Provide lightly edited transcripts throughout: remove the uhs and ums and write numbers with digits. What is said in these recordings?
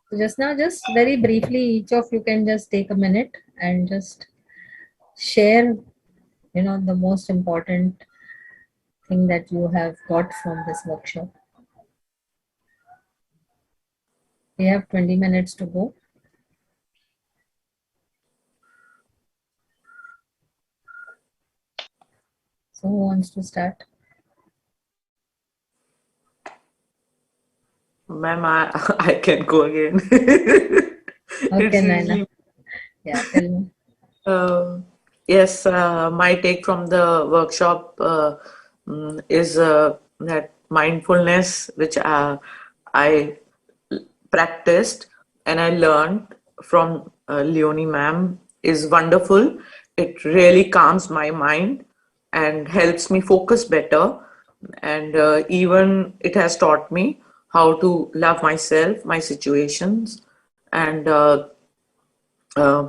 So just now, just very briefly, each of you can just take a minute and just share, the most important thing that you have got from this workshop. We have 20 minutes to go. So who wants to start? Ma'am, I can go again. Okay, It's Naina. usually Yeah, tell me. yes. My take from the workshop is that mindfulness, which I practiced and I learned from Leonie ma'am, is wonderful. It really calms my mind and helps me focus better. And even it has taught me how to love myself, my situations, and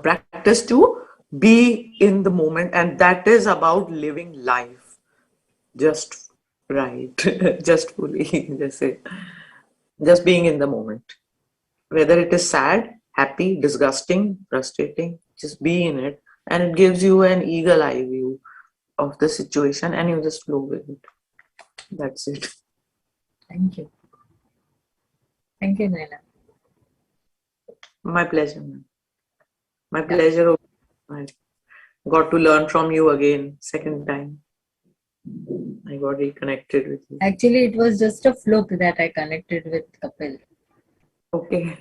practice to be in the moment. And that is about living life just right, just fully, just say, just being in the moment. Whether it is sad, happy, disgusting, frustrating, just be in it. And it gives you an eagle eye view of the situation and you just flow with it. That's it. Thank you. Thank you, Naina. My pleasure, ma'am. My Yeah. pleasure. I got to learn from you again, second time. I got reconnected with you. Actually, it was just a fluke that I connected with Kapil. Okay.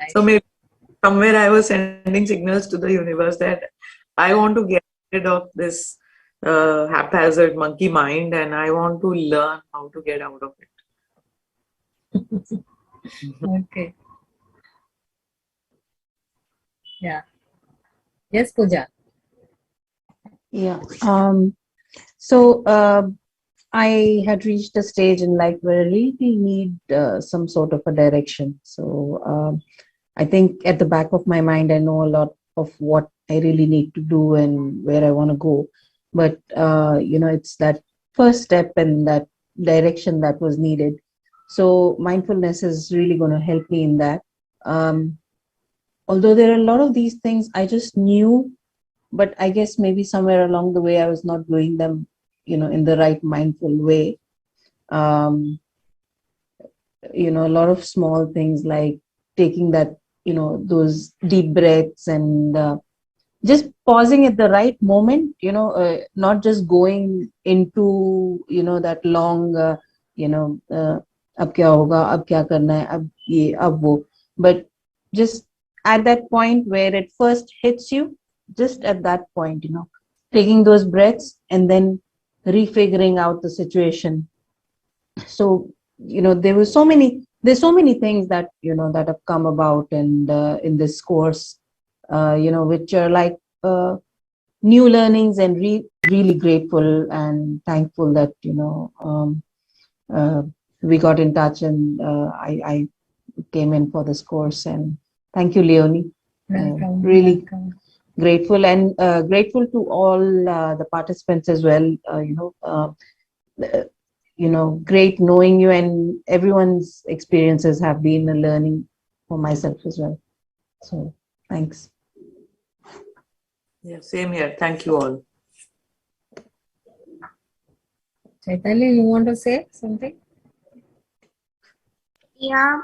So Nice. maybe somewhere I was sending signals to the universe that I want to get rid of this haphazard monkey mind and I want to learn how to get out of it. Okay. Yeah. Yes, Pooja. Yeah. So I had reached a stage in life where I really need some sort of a direction. So I think at the back of my mind, I know a lot of what I really need to do and where I want to go. But it's that first step and that direction that was needed. So mindfulness is really going to help me in that. Um, Although there are a lot of these things I just knew, but I guess maybe somewhere along the way I was not doing them, in the right mindful way. Um, a lot of small things like taking that, those deep breaths and just pausing at the right moment, not just going into, that long, ab kya hoga, ab kya karna hai, ab ye, ab wo, but just at that point where it first hits you, just at that point, taking those breaths and then refiguring out the situation. So there's so many things that that have come about and in this course, which are like new learnings, and really grateful and thankful that uh, we got in touch, and I came in for this course. And thank you, Leonie. Welcome. Really Welcome. grateful, and grateful to all the participants as well. Great knowing you, and everyone's experiences have been a learning for myself as well. So thanks. Yeah, same here. Thank you all. Chaitanya, you want to say something? Yeah.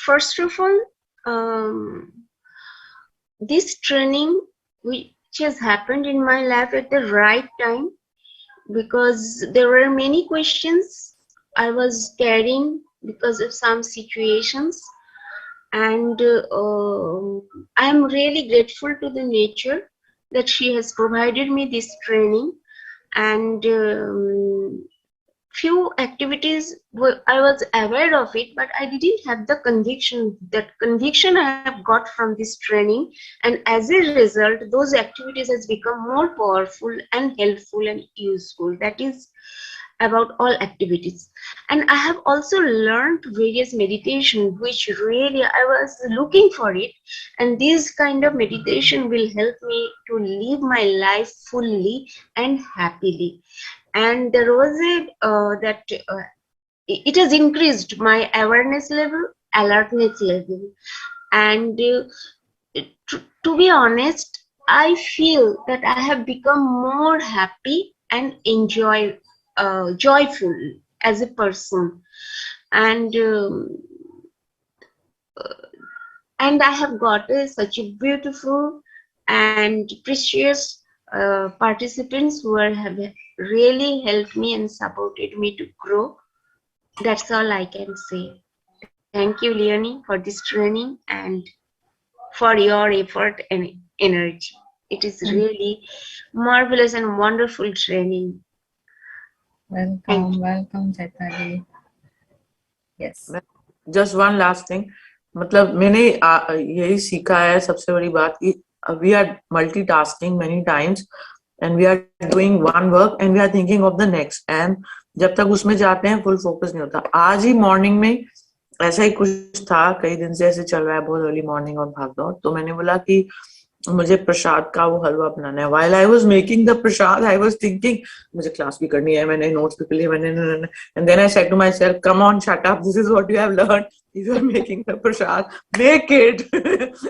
First of all, um, this training which has happened in my life at the right time, because there were many questions I was carrying because of some situations, and I'm really grateful to the nature that she has provided me this training. And few activities I was aware of it, but I didn't have the conviction. That conviction I have got from this training, and as a result, those activities has become more powerful and helpful and useful. That is about all activities. And I have also learned various meditation, which really I was looking for it. And this kind of meditation will help me to live my life fully and happily. And there was a that it has increased my awareness level, alertness level. And to be honest, I feel that I have become more happy and joyful as a person. And I have got such a beautiful and precious participants who have really helped me and supported me to grow. That's all I can say. Thank you, Leonie, for this training and for your effort and energy. It is really marvelous and wonderful training. Thank welcome, Chaitali. Yes. Just one last thing. मतलब मैंने यही सीखा है सबसे बड़ी बात कि we are multitasking many times and we are doing one work and we are thinking of the next, and जब तक उसमें जाते हैं फुल फोकस नहीं होता. आज ही मॉर्निंग में ऐसा ही कुछ था, कई दिन से ऐसे चल रहा है बहुत अर्ली मॉर्निंग और भाग दौड़, तो मैंने बोला कि मुझे प्रसाद का वो हलवा बनाना है. While I was making the prasad I was thinking मुझे क्लास भी करनी है, मैंने नोट्स भी लिए, मैंने, and then I said to myself come on shut up, this is what you have learn, if you are making the prasad, make it,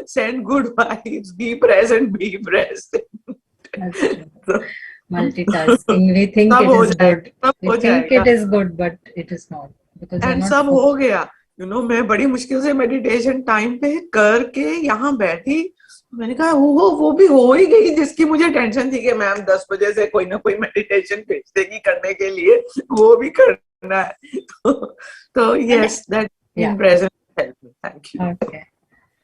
send good vibes, be present, be present. That's true. Multitasking, we think it is good. We think it is good, but it is not. Because and सब हो गया. You know, मैं बड़ी मुश्किल से meditation time पे करके यहाँ बैठी, मैंने कहा वो भी हो ही गई जिसकी मुझे टेंशन थी कि मैम 10 बजे से कोई ना कोई मेडिटेशन भेज देगी करने के लिए, वो भी करना है. तो yes, that in present help me. Thank you. Okay.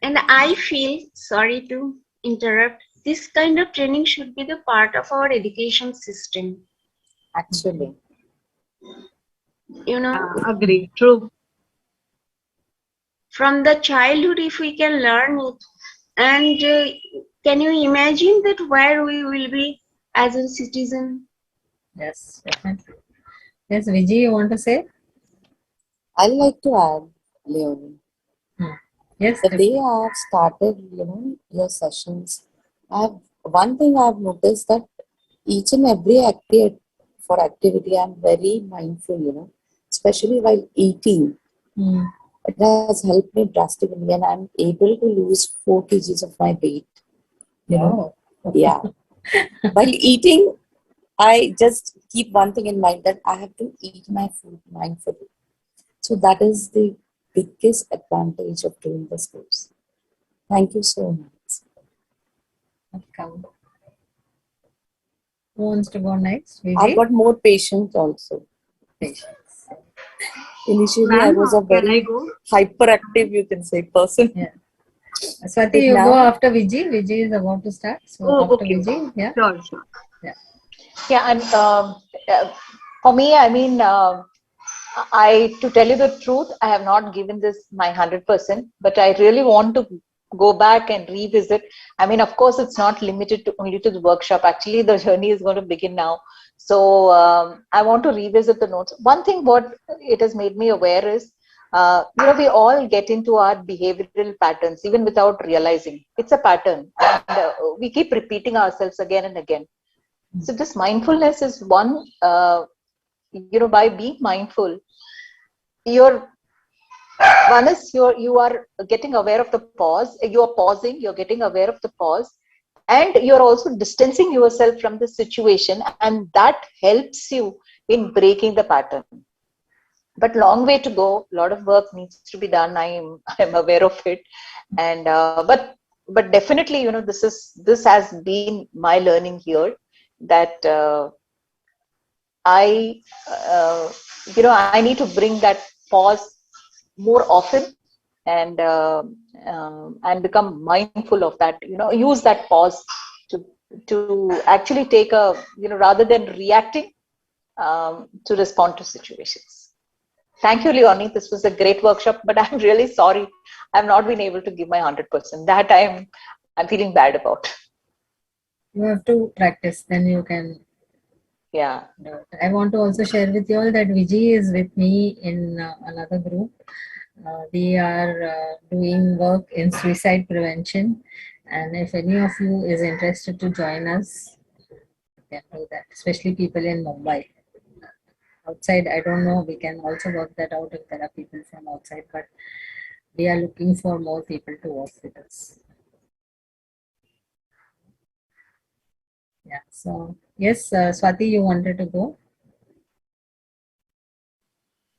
And I feel, sorry to interrupt, this kind of training should be the part of our education system. Actually. You know? Agree. True. From the childhood, if we can learn it, and can you imagine that where we will be as a citizen? Yes, definitely. Yes, Vijay, you want to say? I'd like to add, Leonie. Yes. The day I have started, your sessions, one thing I've noticed that each and every activity, I'm very mindful, especially while eating. It has helped me drastically, and I'm able to lose 4 kgs of my weight. Wow. Yeah. While eating, I just keep one thing in mind, that I have to eat my food mindfully. So that is the biggest advantage of doing this course. Thank you so much. Welcome. Who wants to go next? Vijay? I've got more patience also. Patience. Initially, I was a very hyperactive, you can say, person. Yeah. Swati, you go after Vijay. Vijay is about to start. So after okay. Vijay, yeah. Sure. Yeah, and for me, I mean, to tell you the truth, I have not given this my 100%, but I really want to go back and revisit. I mean, of course, it's not limited only to the workshop. Actually, the journey is going to begin now. So I want to revisit the notes. One thing what it has made me aware is, we all get into our behavioral patterns even without realizing. It's a pattern, and we keep repeating ourselves again and again. So this mindfulness is one, by being mindful, you are getting aware of the pause, you are pausing, you're getting aware of the pause, and you're also distancing yourself from the situation, and that helps you in breaking the pattern. But long way to go, a lot of work needs to be done. I'm aware of it, and but definitely, this has been my learning here, that I need to bring that pause more often, and become mindful of that. Use that pause to actually take rather than reacting, to respond to situations. Thank you, Leonie. This was a great workshop, but I'm really sorry I've not been able to give my 100%. That I'm feeling bad about. You have to practice, then you can. Yeah. I want to also share with you all that Vijay is with me in another group. We are doing work in suicide prevention, and if any of you is interested to join us, you can do that, especially people in Mumbai. Outside, I don't know, we can also work that out if there are people from outside, but we are looking for more people to work with us. Yeah. So yes, Swati, you wanted to go?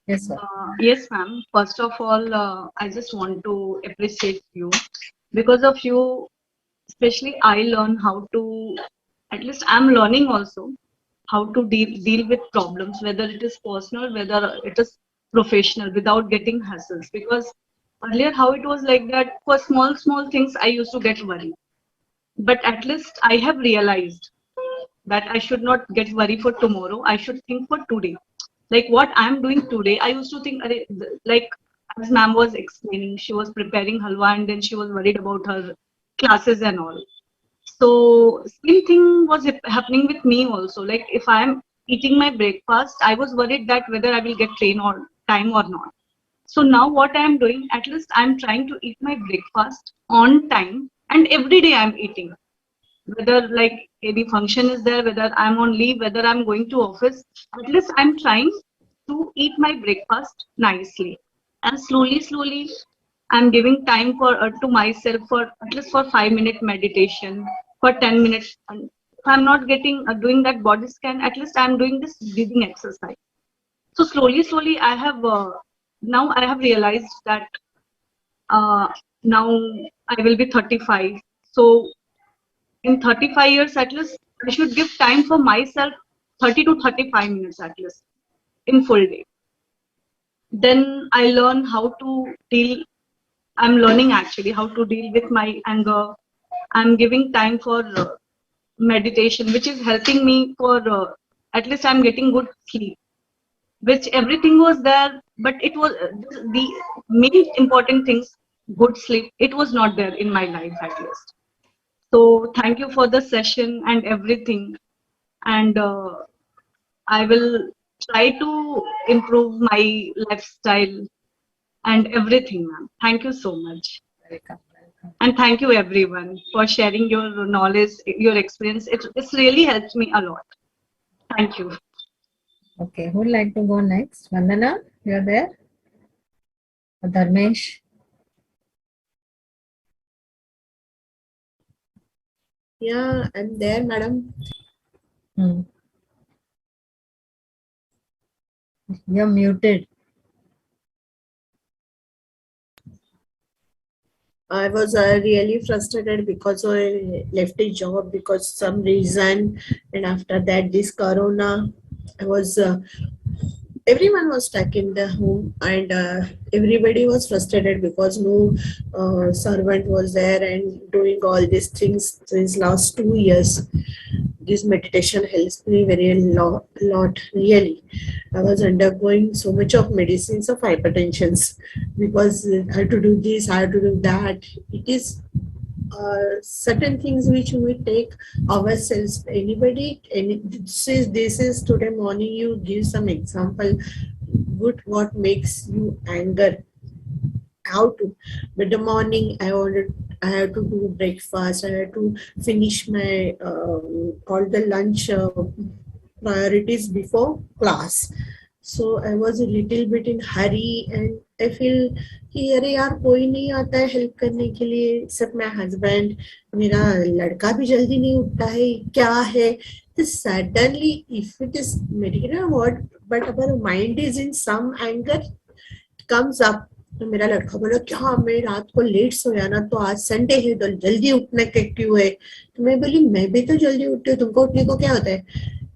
Yes, sir. Yes, ma'am. First of all, I just want to appreciate you. Because of you, especially I learn how to, at least I'm learning also how to deal with problems, whether it is personal, whether it is professional, without getting hassles. Because earlier, how it was like that, for small things, I used to get worried. But at least I have realized that I should not get worried for tomorrow. I should think for today. Like what I'm doing today, I used to think, like as ma'am was explaining, she was preparing halwa and then she was worried about her classes and all. So same thing was happening with me also. Like if I'm eating my breakfast, I was worried that whether I will get train or time or not. So now what I am doing, at least I'm trying to eat my breakfast on time, and every day I'm eating, whether like any function is there, whether I'm on leave, whether I'm going to office, at least I'm trying to eat my breakfast nicely. And slowly, I'm giving time for to myself for at least for 5 minute meditation, for 10 minutes. And if I'm not getting doing that body scan, at least I'm doing this breathing exercise. So slowly, I have now I have realized that uh, now I will be 35. So in 35 years at least I should give time for myself 30 to 35 minutes at least in full day. Then I learn how to deal, I'm learning actually how to deal with my anger. I'm giving time for meditation, which is helping me for at least I'm getting good sleep, which everything was there, but it was the main important things, good sleep, it was not there in my life at least. So thank you for the session and everything. And I will try to improve my lifestyle and everything, ma'am. Thank you so much. Welcome. Welcome. And thank you everyone for sharing your knowledge, your experience. It's really helped me a lot. Thank you. Okay, who would like to go next? Vandana, you're there? Or Dharmesh? Yeah, I'm there, madam. You're muted. I was really frustrated because I left a job because some reason, and after that, this corona, I was everyone was stuck in the home, and everybody was frustrated because no servant was there and doing all these things since last 2 years. This meditation helps me very lot really. I was undergoing so much of medicines of hypertensions because I have to do this, I have to do that. It is certain things which we take ourselves. This is today morning. You give some example. Good, what makes you anger? How to? But the morning I have to do breakfast. I have to finish my all the lunch priorities before class. So I was a little bit in hurry and I feel कि अरे यार कोई नहीं आता है help करने के लिए सब my husband, मेरा लड़का भी जल्दी नहीं उठता है क्या है. Suddenly if it is medical what, but our mind is in some anger comes up. तो मेरा लड़का बोला क्या मैं रात को लेट सोया ना तो आज संडे है तो जल्दी उठने के क्यों है. तो मैं बोली मैं भी तो जल्दी उठती हूँ तुमको उठने को क्या होता है.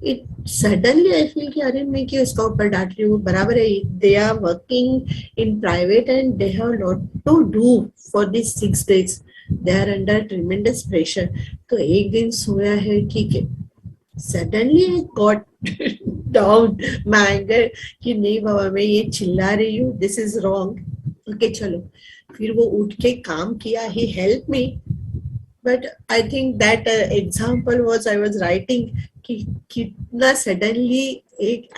It suddenly I feel कि अरे मैं क्यों इसका ऊपर डांट रही हूँ. बराबर है, they are working in private and they have a lot to do for these 6 days. They are under tremendous pressure. तो एक दिन सोया है ठीक है. Suddenly I got down my anger कि नहीं बाबा मैं ये चिल्ला रही हूँ, this is wrong. Okay चलो. फिर वो उठ के काम किया, he helped me. But I think that example was I was writing कि कितना suddenly एक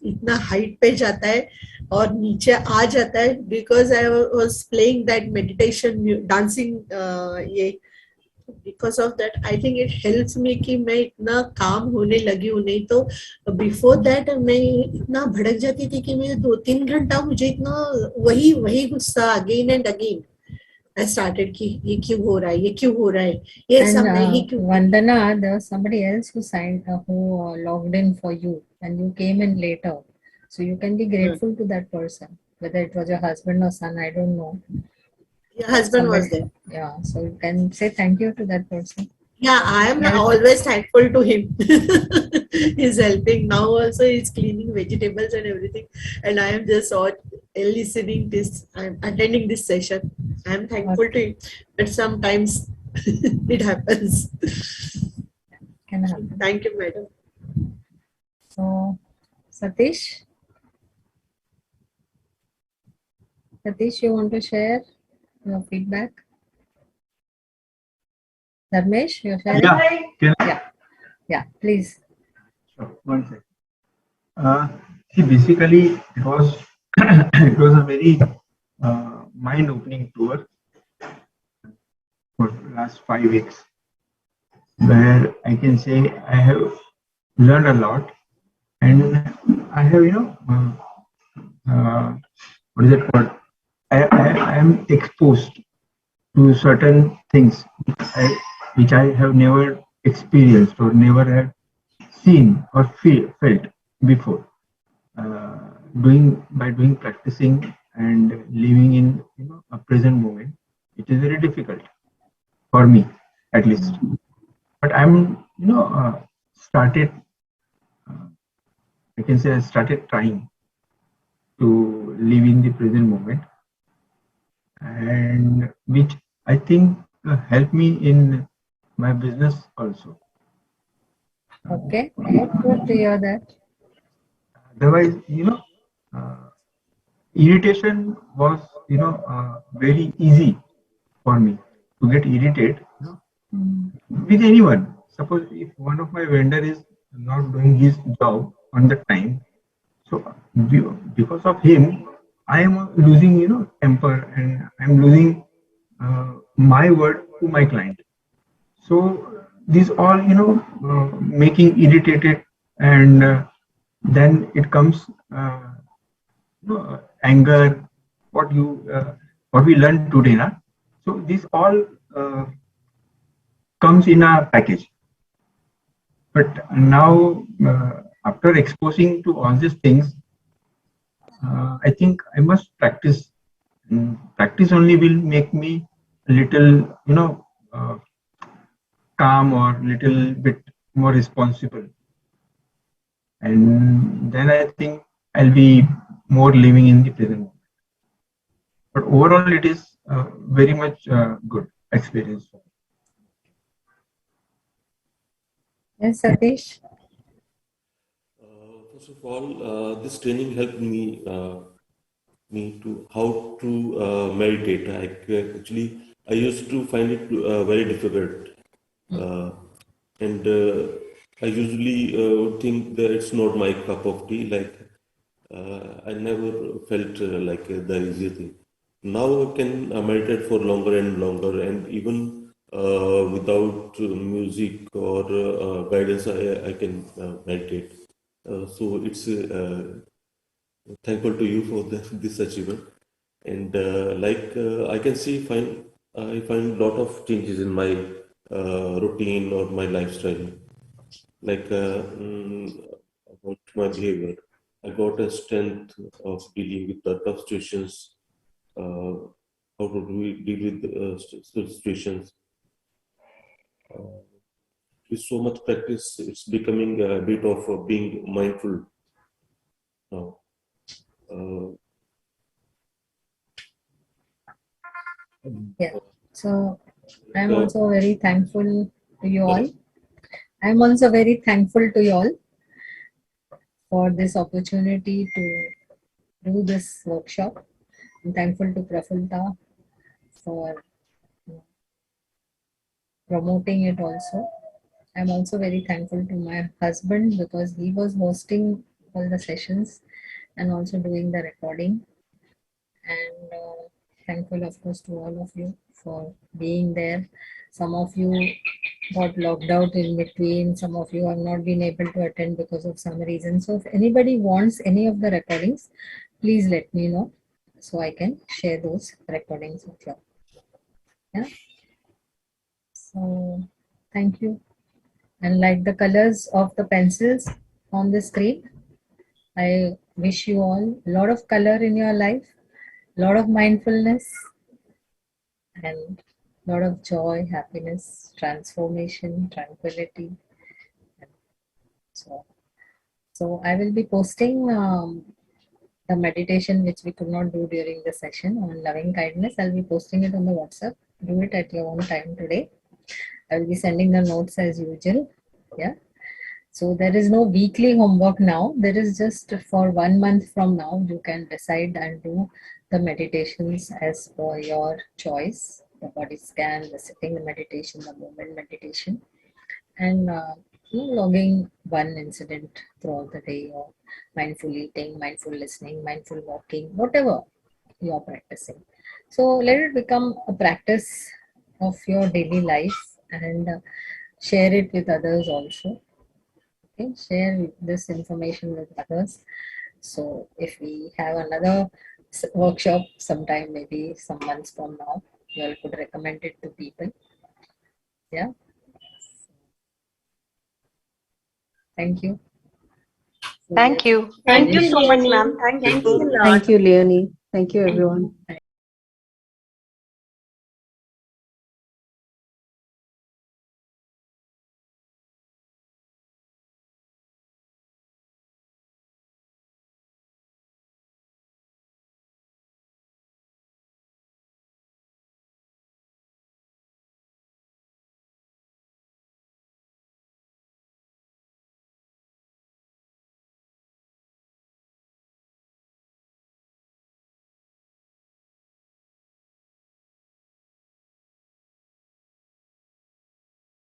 इतना height पे जाता है और नीचे आ जाता है because I was playing that meditation dancing ये because of that I think it helps me कि मैं इतना काम होने लगी हूँ. नहीं तो बिफोर दैट मैं इतना भड़क जाती थी कि मैं 2-3 घंटा मुझे इतना वही वही गुस्सा again and again. I started कि ये क्यों हो रहा है, ये क्यों हो रहा है, ये And सब मैं ही क्यों. Vandana, there was somebody else who logged in for you, and you came in later. So you can be grateful to that person, whether it was your husband or son, I don't know. Your husband was Somebody, there. yeah. So you can say thank you to that person. Yeah, I am Help. always thankful to him. He's helping now. Also, he's cleaning vegetables and everything, and I am just all listening this. I'm attending this session. I am thankful to him, but sometimes it happens. Can happen. Thank you, madam. So, Satish, you want to share your feedback? Dharmesh, you're sharing? Yeah, can I? Yeah, please. Sure, one second. See, basically, it was it was a very mind-opening tour for the last 5 weeks, where I can say I have learned a lot, and I have what is it called? I am exposed to certain things which I have never experienced or never had seen or felt before. Doing practicing and living in a present moment, it is very difficult for me, at least. But I'm started. I can say I started trying to live in the present moment, and which I think helped me in my business also. Okay, good to hear that. Otherwise, irritation was very easy for me to get irritated with anyone. Suppose if one of my vendor is not doing his job on the time, so because of him, I am losing temper, and I'm losing my word to my client. So these all making irritated, and then it comes anger. What we learned today, na? So this all comes in a package. But now, after exposing to all these things, I think I must practice. Practice only will make me a little, calm or little bit more responsible. And then I think I'll be more living in the present moment. But overall, it is very much good experience. Yes, Satish. First of all, this training helped me to how to meditate. I used to find it very difficult, and I usually think that it's not my cup of tea. I never felt the easy thing. Now I can meditate for longer and longer, and even without music or guidance, I can meditate. So it's thankful to you for this achievement. And I can see, I find a lot of changes in my routine or my lifestyle. About my behavior, I got a strength of dealing with the tough situations. Uh, how to deal with situations. With so much practice, it's becoming a bit of being mindful now. Yeah. So I'm also very thankful to you all. I'm also very thankful to you all for this opportunity to do this workshop. I'm thankful to Prafulta for promoting it also. I'm also very thankful to my husband because he was hosting all the sessions and also doing the recording and thankful, of course, to all of you for being there. Some of you got locked out in between. Some of you have not been able to attend because of some reason. So if anybody wants any of the recordings, please let me know so I can share those recordings with you. Yeah. So thank you. And like the colors of the pencils on the screen, I wish you all a lot of color in your life, a lot of mindfulness, and a lot of joy, happiness, transformation, tranquility. So I will be posting the meditation which we could not do during the session on loving kindness. I'll be posting it on the WhatsApp. Do it at your own time today. I will be sending the notes as usual. Yeah. So there is no weekly homework now. There is just for 1 month from now, you can decide and do the meditations as per your choice. The body scan, the sitting meditation, the movement meditation, and logging one incident throughout the day, or mindful eating, mindful listening, mindful walking, whatever you are practicing. So let it become a practice of your daily life, and share it with others also. Okay, share this information with others. So if we have another workshop sometime, maybe some months from now, you all could recommend it to people. Yeah. Thank you. Thank you. Thank you so much, ma'am. Thank Thank you. you, Leonie. Thank you, everyone.